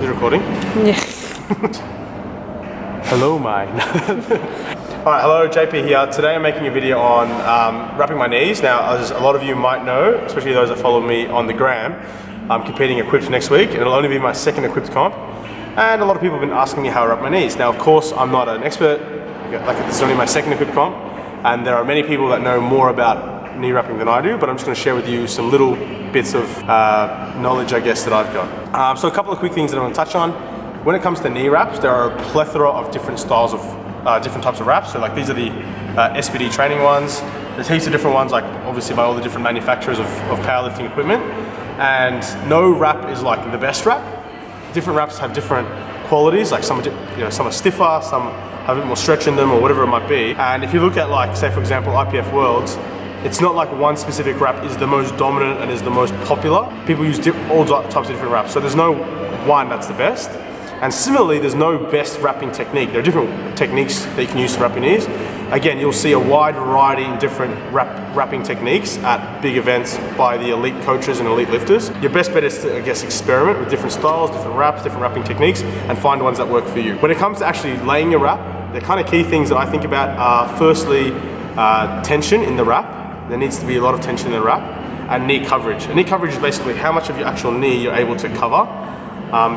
Is it recording? Yeah. Hello, mate. Alright, hello, JP here. Today I'm making a video on wrapping my knees. Now, as a lot of you might know, especially those that follow me on the gram, I'm competing equipped next week, and it'll only be my second equipped comp. And a lot of people have been asking me how I wrap my knees. Now, of course, I'm not an expert. Like, this is only my second equipped comp, and there are many people that know more about knee wrapping than I do, but I'm just going to share with you some little bits of knowledge, I guess, that I've got. So a couple of quick things that I want to touch on. When it comes to knee wraps, there are a plethora of different styles of different types of wraps. So like these are the SBD training ones. There's heaps of different ones, like obviously by all the different manufacturers of powerlifting equipment. And no wrap is like the best wrap. Different wraps have different qualities, like some are stiffer, some have a bit more stretch in them, or whatever it might be. And if you look at, like, say for example, IPF Worlds, it's not like one specific wrap is the most dominant and is the most popular. People use all types of different wraps, so there's no one that's the best. And similarly, there's no best wrapping technique. There are different techniques that you can use to wrap your knees. Again, you'll see a wide variety in different wrapping techniques at big events by the elite coaches and elite lifters. Your best bet is to, I guess, experiment with different styles, different wraps, different wrapping techniques, and find ones that work for you. When it comes to actually laying your wrap, the kind of key things that I think about are firstly, tension in the wrap. There needs to be a lot of tension in the wrap, and knee coverage. And knee coverage is basically how much of your actual knee you're able to cover.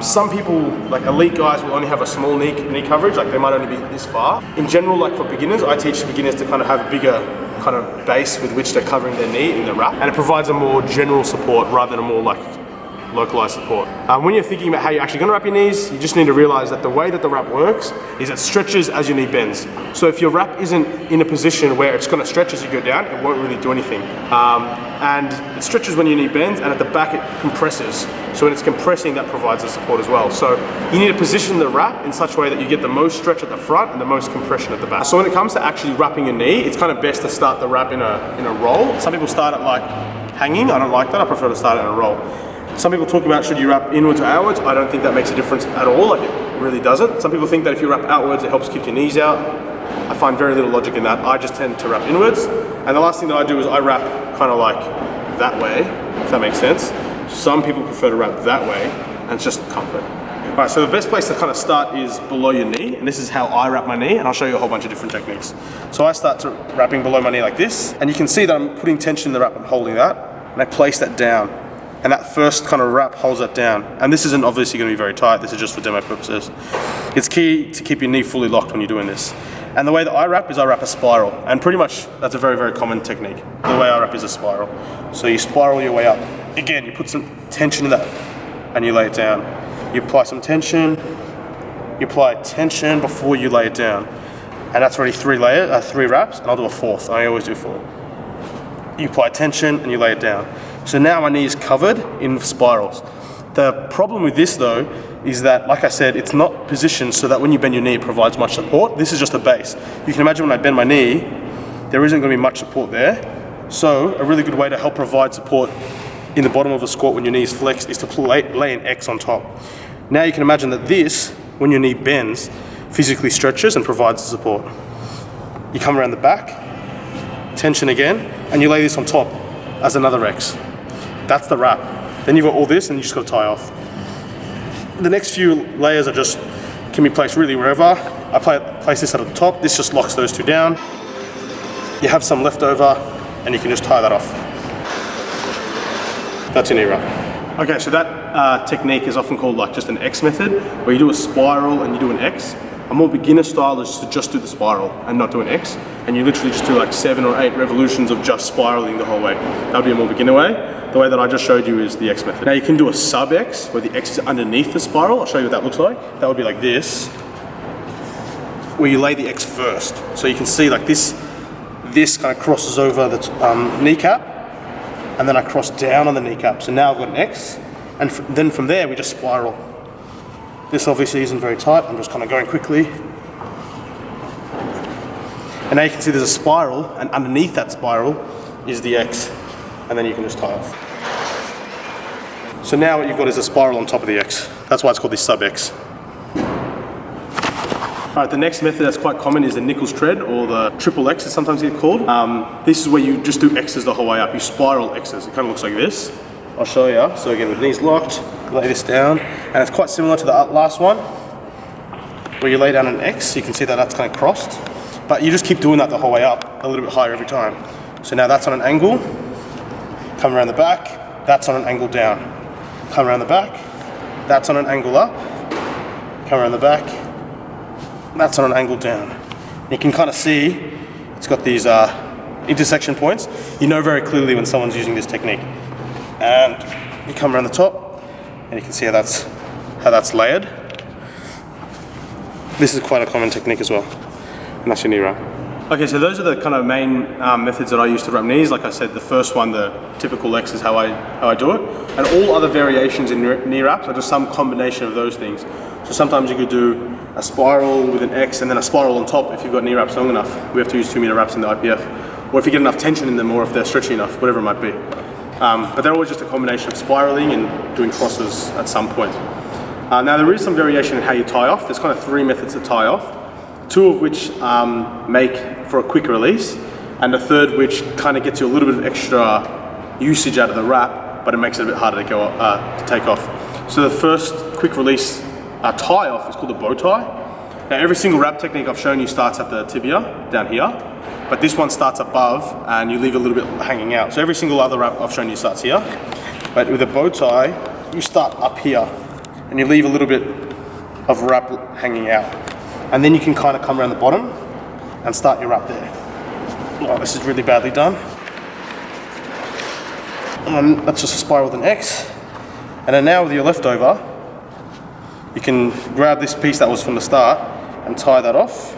Some people, like elite guys, will only have a small knee coverage, like they might only be this far. In general, like for beginners, I teach beginners to kind of have a bigger kind of base with which they're covering their knee in the wrap, and it provides a more general support rather than a more like localized support. When you're thinking about how you're actually going to wrap your knees, you just need to realize that the way that the wrap works is it stretches as your knee bends. So if your wrap isn't in a position where it's going to stretch as you go down, it won't really do anything. And it stretches when your knee bends, and at the back it compresses. So when it's compressing, that provides the support as well. So you need to position the wrap in such a way that you get the most stretch at the front and the most compression at the back. So when it comes to actually wrapping your knee, it's kind of best to start the wrap in a roll. Some people start it like hanging. I don't like that. I prefer to start it in a roll. Some people talk about should you wrap inwards or outwards. I don't think that makes a difference at all, like it really doesn't. Some people think that if you wrap outwards, it helps keep your knees out. I find very little logic in that. I just tend to wrap inwards. And the last thing that I do is I wrap kind of like that way, if that makes sense. Some people prefer to wrap that way, and it's just comfort. All right, so the best place to kind of start is below your knee, and this is how I wrap my knee, and I'll show you a whole bunch of different techniques. So I start wrapping below my knee like this, and you can see that I'm putting tension in the wrap. I'm holding that, and I place that down. And that first kind of wrap holds that down. And this isn't obviously going to be very tight. This is just for demo purposes. It's key to keep your knee fully locked when you're doing this. And the way that I wrap is I wrap a spiral. And pretty much that's a very, very common technique. The way I wrap is a spiral. So you spiral your way up. Again, you put some tension in that and you lay it down. You apply some tension. You apply tension before you lay it down. And that's already three wraps, and I'll do a fourth. I always do four. You apply tension and you lay it down. So now my knee is covered in spirals. The problem with this though is that, like I said, it's not positioned so that when you bend your knee it provides much support. This is just a base. You can imagine when I bend my knee, there isn't going to be much support there. So a really good way to help provide support in the bottom of a squat when your knee is flexed is to lay an X on top. Now you can imagine that this, when your knee bends, physically stretches and provides the support. You come around the back, tension again, and you lay this on top as another X. That's the wrap. Then you've got all this and you just got to tie off. The next few layers can be placed really wherever. I place this at the top. This just locks those two down. You have some left over and you can just tie that off. That's your knee wrap. Okay, so that technique is often called like just an X method, where you do a spiral and you do an X. A more beginner style is to just do the spiral and not do an X, and you literally just do like 7 or 8 revolutions of just spiraling the whole way. That would be a more beginner way. The way that I just showed you is the X method. Now you can do a sub X, where the X is underneath the spiral. I'll show you what that looks like. That would be like this, where you lay the X first. So you can see like this kind of crosses over the kneecap, and then I cross down on the kneecap. So now I've got an X, and then from there we just spiral. This obviously isn't very tight. I'm just kind of going quickly. And now you can see there's a spiral, and underneath that spiral is the X. And then you can just tie off. So now what you've got is a spiral on top of the X. That's why it's called the sub X. All right, the next method that's quite common is the Nichols tread, or the triple X, as sometimes get called. This is where you just do X's the whole way up. You spiral X's. It kind of looks like this. I'll show you. So again, with knees locked, You lay this down, and it's quite similar to the last one, where you lay down an X. You can see that that's kind of crossed, but you just keep doing that the whole way up, a little bit higher every time. So now that's on an angle, come around the back, that's on an angle down. Come around the back, that's on an angle up, come around the back, that's on an angle down. You can kind of see it's got these intersection points. You know very clearly when someone's using this technique. And you come around the top, and you can see how that's layered. This is quite a common technique as well, and that's your knee wrap. Okay, so those are the kind of main methods that I use to wrap knees. Like I said, the first one, the typical X, is how I do it. And all other variations in knee wraps are just some combination of those things. So sometimes you could do a spiral with an X and then a spiral on top if you've got knee wraps long enough. We have to use 2 meter wraps in the IPF. Or if you get enough tension in them, or if they're stretchy enough, whatever it might be. But they're always just a combination of spiraling and doing crosses at some point. Now there is some variation in how you tie off. There's kind of 3 methods to tie off. 2 of which make for a quick release, and the third which kind of gets you a little bit of extra usage out of the wrap, but it makes it a bit harder to take off. So the first quick release tie off is called a bow tie. Now every single wrap technique I've shown you starts at the tibia, down here, but this one starts above and you leave a little bit hanging out. So every single other wrap I've shown you starts here, but with a bow tie, you start up here and you leave a little bit of wrap hanging out. And then you can kind of come around the bottom and start your wrap there. Oh, this is really badly done. And that's just a spiral with an X. And then now with your leftover, you can grab this piece that was from the start and tie that off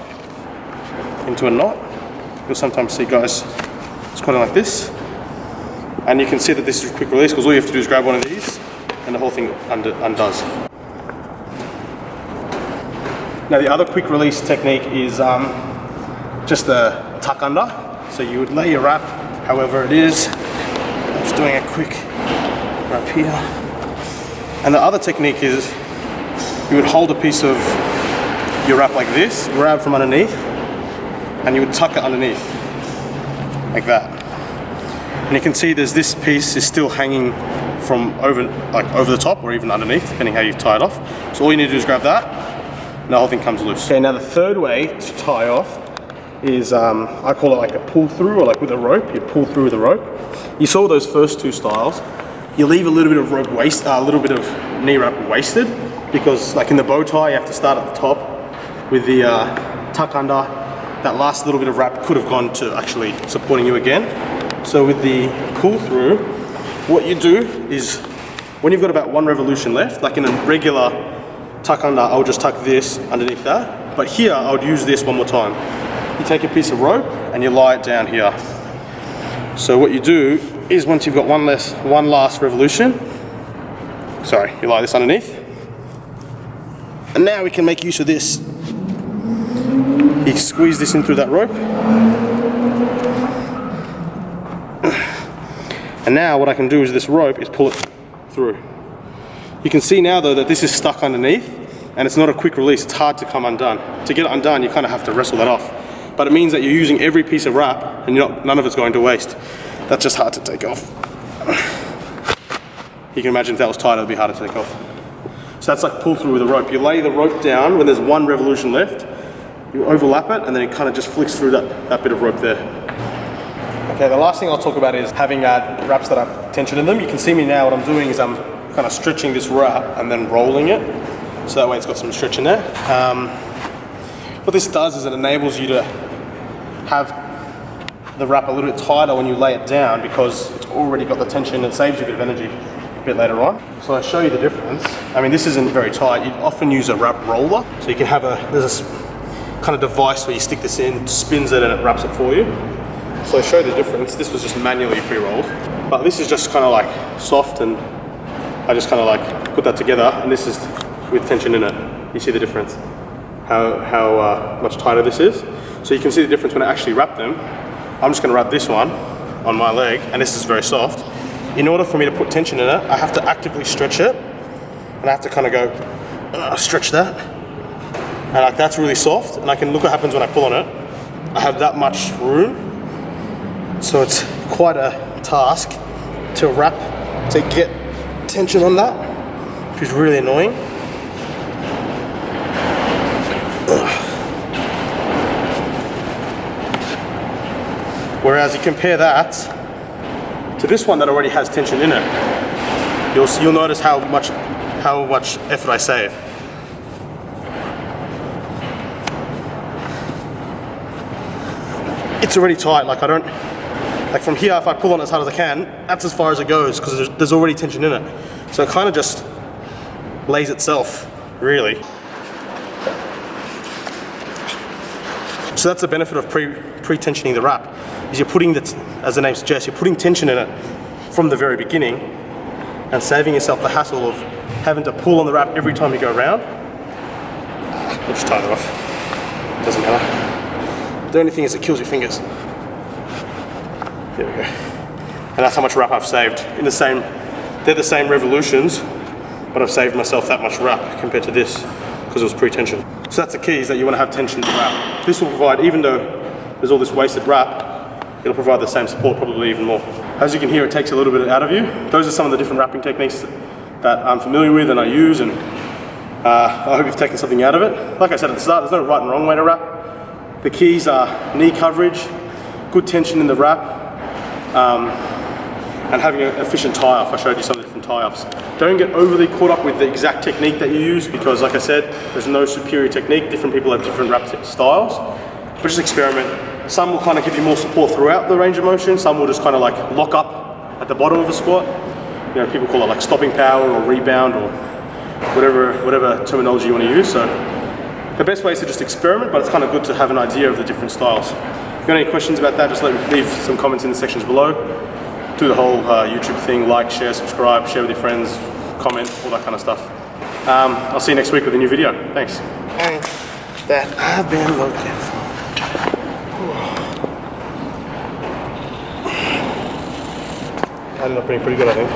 into a knot. You'll sometimes see guys squatting like this. And you can see that this is a quick release because all you have to do is grab one of these and the whole thing undoes. Now the other quick release technique is just the tuck under. So you would lay your wrap however it is. I'm just doing a quick wrap here. And the other technique is you would hold a piece of your wrap like this, grab from underneath, and you would tuck it underneath, like that. And you can see there's this piece is still hanging from over the top or even underneath, depending how you tie it off. So all you need to do is grab that, and the whole thing comes loose. Okay, now the third way to tie off is, I call it like a pull through, or like with a rope, you pull through with a rope. You saw those first 2 styles. You leave a little bit of rope waste, a little bit of knee wrap wasted, because like in the bow tie, you have to start at the top with the tuck under. That last little bit of wrap could have gone to actually supporting you again. So with the pull through, what you do is when you've got about 1 revolution left, like in a regular tuck under, I would just tuck this underneath that. But here, I would use this one more time. You take a piece of rope and you lie it down here. So what you do is once you've got one last revolution, you lie this underneath. And now we can make use of this. You squeeze this in through that rope. And now what I can do is this rope is pull it through. You can see now though that this is stuck underneath and it's not a quick release, it's hard to come undone. To get it undone, you kind of have to wrestle that off. But it means that you're using every piece of wrap and none of it's going to waste. That's just hard to take off. You can imagine if that was tight, it would be hard to take off. So that's like pull through with a rope. You lay the rope down when there's 1 revolution left, you overlap it, and then it kind of just flicks through that bit of rope there. Okay, the last thing I'll talk about is having wraps that have tension in them. You can see me now, what I'm doing is I'm kind of stretching this wrap and then rolling it. So that way it's got some stretch in there. What this does is it enables you to have the wrap a little bit tighter when you lay it down because it's already got the tension. It saves you a bit of energy a bit later on. So I'll show you the difference. I mean, this isn't very tight. You'd often use a wrap roller. So you can have there's a kind of device where you stick this in, spins it, and it wraps it for you. So I'll show you the difference. This was just manually pre-rolled, but this is just kind of like soft, and I just kind of like put that together, and this is with tension in it. You see the difference? How much tighter this is. So you can see the difference when I actually wrap them. I'm just going to wrap this one on my leg, and this is very soft. In order for me to put tension in it, I have to actively stretch it, and I have to kind of go stretch that, and like that's really soft, and I can look what happens when I pull on it. I have that much room, so it's quite a task to wrap, to get tension on that. which is really annoying. Whereas you compare that to this one that already has tension in it, you'll notice how much effort I save. It's already tight, like from here, if I pull on as hard as I can, that's as far as it goes, because there's already tension in it. So it kind of just lays itself, really. So that's the benefit of pre-tensioning the wrap, is you're putting, as the name suggests, you're putting tension in it from the very beginning and saving yourself the hassle of having to pull on the wrap every time you go around. I'll just tie it off, doesn't matter. The only thing is it kills your fingers. There we go. And that's how much wrap I've saved. They're the same revolutions, but I've saved myself that much wrap compared to this because it was pre-tension. So that's the key, is that you want to have tension in the wrap. This will provide, even though there's all this wasted wrap, it'll provide the same support, probably even more. As you can hear, it takes a little bit out of you. Those are some of the different wrapping techniques that I'm familiar with and I use, and I hope you've taken something out of it. Like I said at the start, there's no right and wrong way to wrap. The keys are knee coverage, good tension in the wrap, and having an efficient tie-off. I showed you some of the different tie-offs. Don't get overly caught up with the exact technique that you use, because like I said, there's no superior technique. Different people have different wrap styles, but just experiment. Some will kind of give you more support throughout the range of motion. Some will just kind of like lock up at the bottom of a squat. You know, people call it like stopping power or rebound or whatever terminology you want to use. So the best way is to just experiment, but it's kind of good to have an idea of the different styles. If you've got any questions about that, just leave some comments in the sections below. Do the whole YouTube thing, like, share, subscribe, share with your friends, comment, all that kind of stuff. I'll see you next week with a new video. Thanks. And that I've been looking for. Ended up being pretty good, I think.